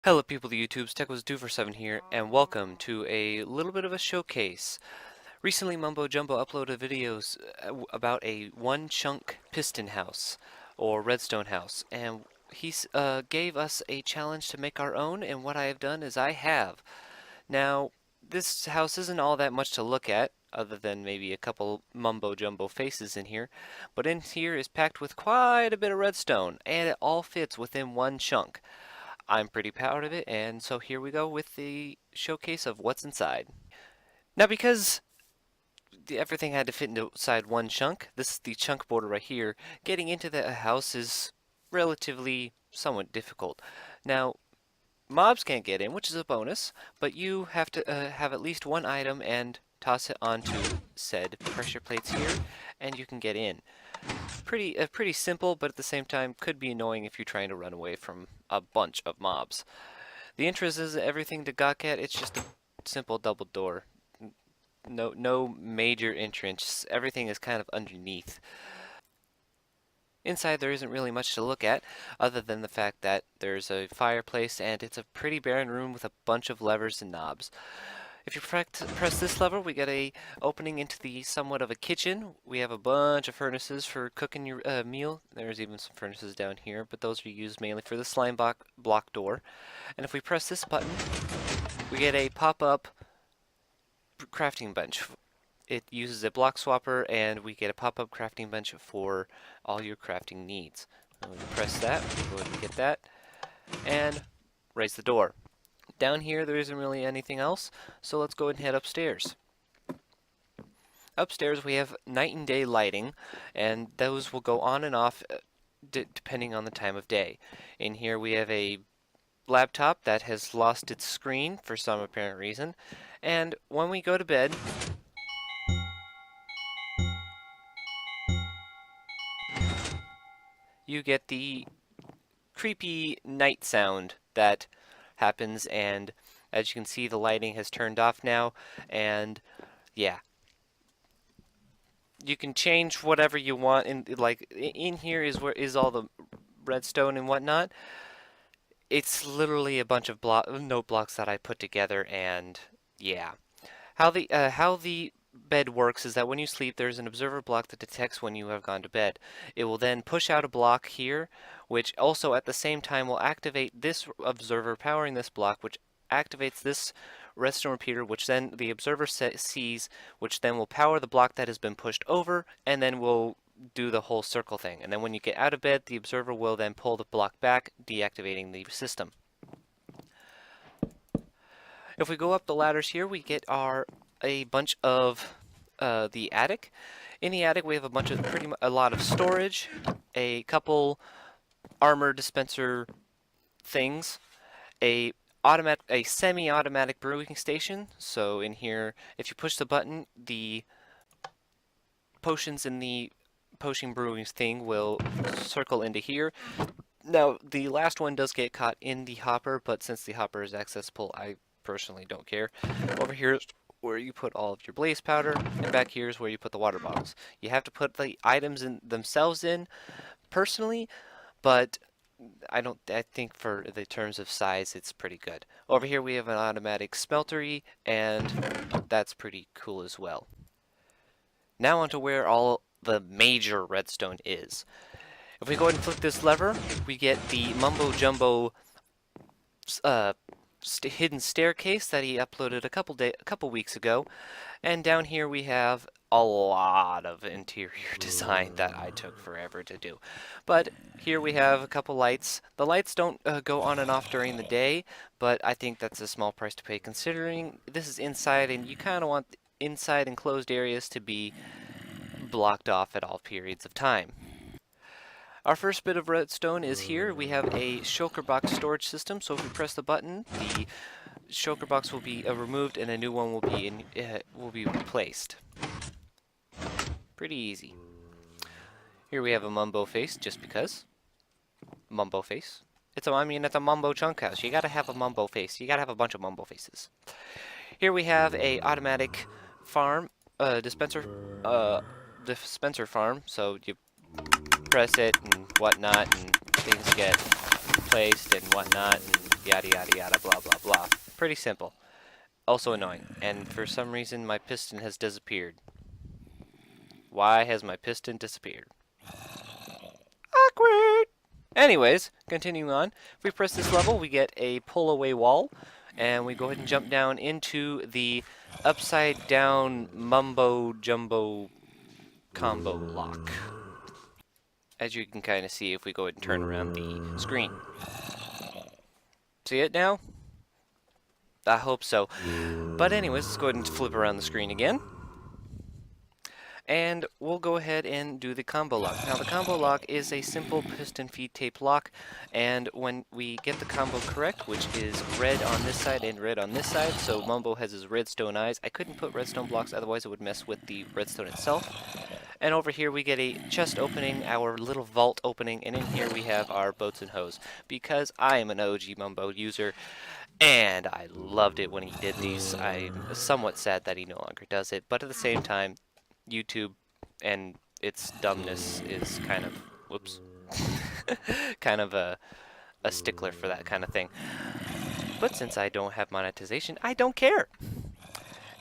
Hello people of the YouTubes, TechWas247 here, and welcome to a little bit of a showcase. Recently Mumbo Jumbo uploaded videos about a one-chunk piston house, or redstone house, and he gave us a challenge to make our own, and what I have done is I have. Now, this house isn't all that much to look at, other than maybe a couple Mumbo Jumbo faces in here, but in here is packed with quite a bit of redstone, and it all fits within one chunk. I'm pretty proud of it, and so here we go with the showcase of what's inside. Now, because everything had to fit inside one chunk, this is the chunk border right here, getting into the house is relatively somewhat difficult. Now, mobs can't get in, which is a bonus, but you have to have at least one item and toss it onto said pressure plates here, and you can get in. Pretty simple, but at the same time could be annoying if you're trying to run away from a bunch of mobs. The entrance is everything to gawk at. It's just a simple double door. No major entrance. Everything is kind of underneath. Inside there isn't really much to look at, other than the fact that there's a fireplace and it's a pretty barren room with a bunch of levers and knobs. If you press this lever, we get a opening into the somewhat of a kitchen. We have a bunch of furnaces for cooking your meal. There's even some furnaces down here, but those are used mainly for the slime block door. And if we press this button, we get a pop-up crafting bench. It uses a block swapper, and we get a pop-up crafting bench for all your crafting needs. When we press that, we go ahead and get that, and raise the door. Down here, there isn't really anything else, so let's go ahead and head upstairs. Upstairs, we have night and day lighting, and those will go on and off depending on the time of day. In here, we have a laptop that has lost its screen for some apparent reason, and when we go to bed, you get the creepy night sound that happens, and as you can see, the lighting has turned off now, and yeah, you can change whatever you want. In here is where is all the redstone and whatnot. It's literally a bunch of note blocks that I put together, and yeah, how the bed works is that when you sleep, there's an observer block that detects when you have gone to bed. It will then push out a block here, which also at the same time will activate this observer powering this block, which activates this redstone repeater, which then the observer sees, which then will power the block that has been pushed over, and then will do the whole circle thing. And then when you get out of bed, the observer will then pull the block back, deactivating the system. If we go up the ladders here, we get a bunch of the attic. In the attic, we have a lot of storage, a couple armor dispenser things, a semi-automatic brewing station. So in here, if you push the button, the potions in the potion brewing thing will circle into here. Now, the last one does get caught in the hopper, but since the hopper is accessible, I personally don't care. Over here is where you put all of your blaze powder, and back here is where you put the water bottles. You have to put the items in themselves in personally, but I think for the terms of size, it's pretty good. Over here we have an automatic smeltery, and that's pretty cool as well. Now onto where all the major redstone is. If we go ahead and flick this lever, we get the Mumbo Jumbo hidden staircase that he uploaded a couple weeks ago, and down here we have a lot of interior design that I took forever to do. But here we have a couple lights. The lights don't go on and off during the day, but I think that's a small price to pay considering this is inside, and you kind of want the inside enclosed areas to be blocked off at all periods of time. Our first bit of redstone is here. We have a shulker box storage system, so if we press the button, the shulker box will be removed and a new one will be replaced. Pretty easy. Here we have a Mumbo face, just because. Mumbo face. It's a Mumbo chunk house. You gotta have a Mumbo face. You gotta have a bunch of Mumbo faces. Here we have a automatic farm, dispenser farm, so you press it and whatnot, and things get placed and whatnot, and yada yada yada, blah blah blah. Pretty simple. Also annoying. And for some reason my piston has disappeared. Why has my piston disappeared? Awkward! Anyways, continuing on. If we press this level, we get a pull-away wall. And we go ahead and jump down into the upside-down Mumbo Jumbo combo lock. As you can kind of see if we go ahead and turn around the screen. See it now? I hope so. But anyways, let's go ahead and flip around the screen again. And we'll go ahead and do the combo lock. Now the combo lock is a simple piston feed tape lock, and when we get the combo correct, which is red on this side and red on this side, so Mumbo has his redstone eyes. I couldn't put redstone blocks, otherwise it would mess with the redstone itself. And over here we get a chest opening, our little vault opening, and in here we have our boats and hose. Because I am an OG Mumbo user, and I loved it when he did these. I'm somewhat sad that he no longer does it, but at the same time, YouTube and its dumbness is kind of, whoops, kind of a stickler for that kind of thing. But since I don't have monetization, I don't care.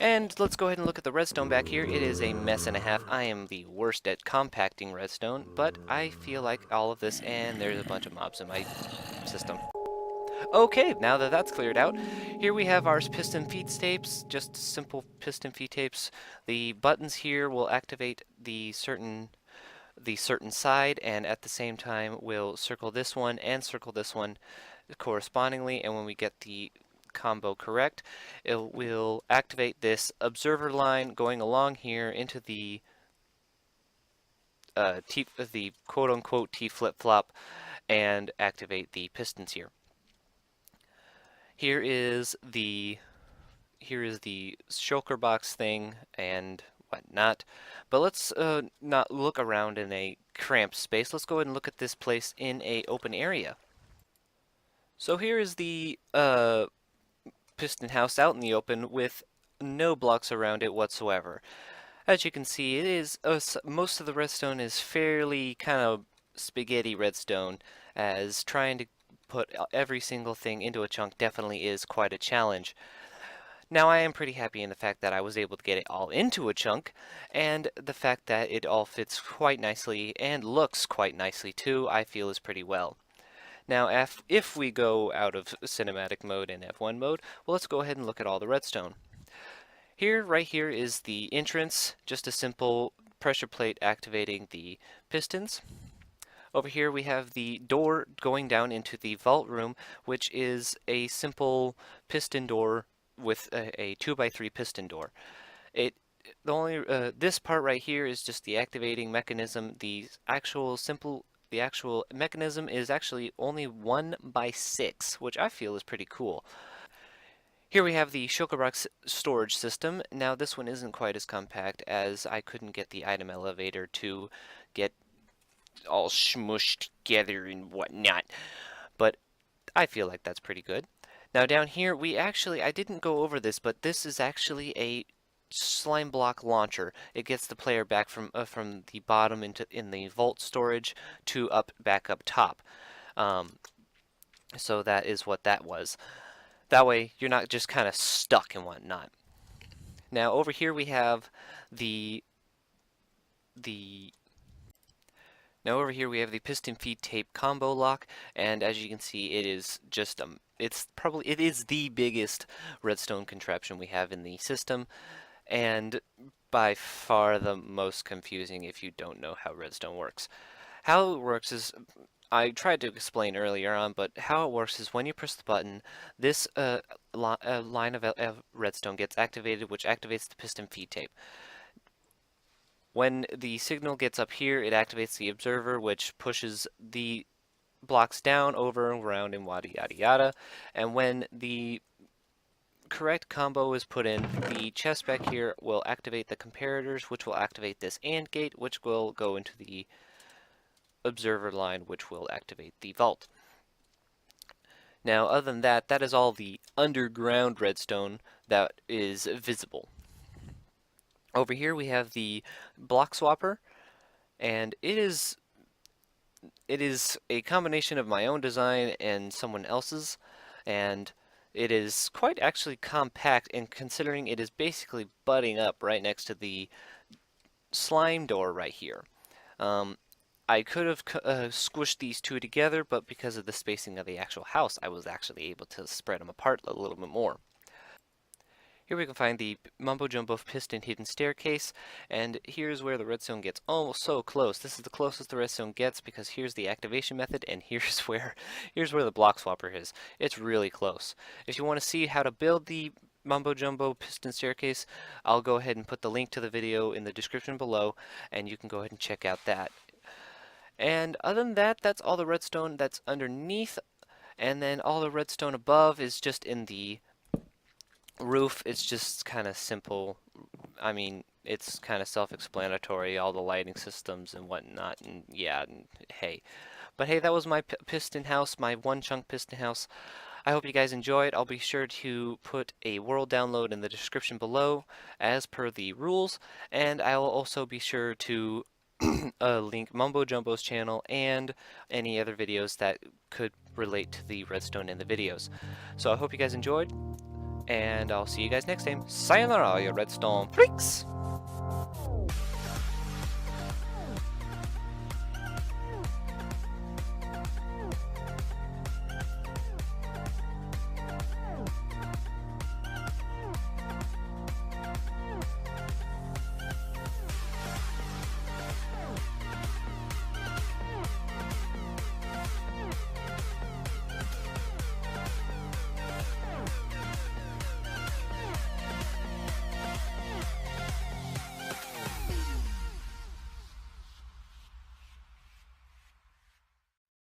And let's go ahead and look at the redstone back here. It is a mess and a half. I am the worst at compacting redstone, but I feel like all of this, and there's a bunch of mobs in my system. Okay, now that that's cleared out, here we have our piston feed tapes, just simple piston feed tapes. The buttons here will activate the certain side, and at the same time we'll circle this one and circle this one correspondingly, and when we get the combo correct, it will activate this observer line going along here into the the quote-unquote T flip-flop and activate the pistons here. Here is the shulker box thing and whatnot, but let's not look around in a cramped space. Let's go ahead and look at this place in a open area. So here is the piston house out in the open with no blocks around it whatsoever. As you can see, it is most of the redstone is fairly kind of spaghetti redstone, as trying to put every single thing into a chunk definitely is quite a challenge. Now I am pretty happy in the fact that I was able to get it all into a chunk, and the fact that it all fits quite nicely and looks quite nicely too, I feel is pretty well. Now if we go out of cinematic mode and F1 mode, well, let's go ahead and look at all the redstone. Here, right here is the entrance, just a simple pressure plate activating the pistons. Over here we have the door going down into the vault room, which is a simple piston door with a 2x3 piston door. This part right here is just the activating mechanism. The actual mechanism is actually only 1x6, which I feel is pretty cool. Here we have the shulker box storage system. Now this one isn't quite as compact, as I couldn't get the item elevator to get all smushed together and whatnot, but I feel like that's pretty good. Now down here I didn't go over this, but this is actually a slime block launcher. It gets the player back from the bottom in the vault storage to back up top. So that is what that was. That way you're not just kind of stuck and whatnot. Now over here we have the piston feed tape combo lock, and as you can see, it is just it is the biggest redstone contraption we have in the system, and by far the most confusing if you don't know how redstone works. How it works is, I tried to explain earlier on, but how it works is when you press the button, this line of redstone gets activated, which activates the piston feed tape. When the signal gets up here, it activates the observer, which pushes the blocks down, over, and around, and yada yada yada. And when the correct combo is put in, the chest back here will activate the comparators, which will activate this AND gate, which will go into the observer line, which will activate the vault. Now, other than that, that is all the underground redstone that is visible. Over here we have the block swapper, and it is a combination of my own design and someone else's, and it is quite actually compact, and considering it is basically butting up right next to the slime door right here. Um, I could have squished these two together, but because of the spacing of the actual house, I was actually able to spread them apart a little bit more. Here we can find the Mumbo Jumbo Piston hidden staircase, and here's where the redstone gets almost so close. This is the closest the redstone gets because here's the activation method, and here's where the block swapper is. It's really close. If you want to see how to build the Mumbo Jumbo Piston staircase, I'll go ahead and put the link to the video in the description below, and you can go ahead and check out that. And other than that, that's all the redstone that's underneath, and then all the redstone above is just in the roof. It's just kind of simple. I mean, it's kind of self-explanatory, all the lighting systems and whatnot, and yeah, and hey. But hey, that was my piston house, my one chunk piston house. I hope you guys enjoyed. I'll be sure to put a world download in the description below, as per the rules, and I will also be sure to link Mumbo Jumbo's channel and any other videos that could relate to the redstone in the videos. So I hope you guys enjoyed, and I'll see you guys next time. Sayonara, you redstone freaks!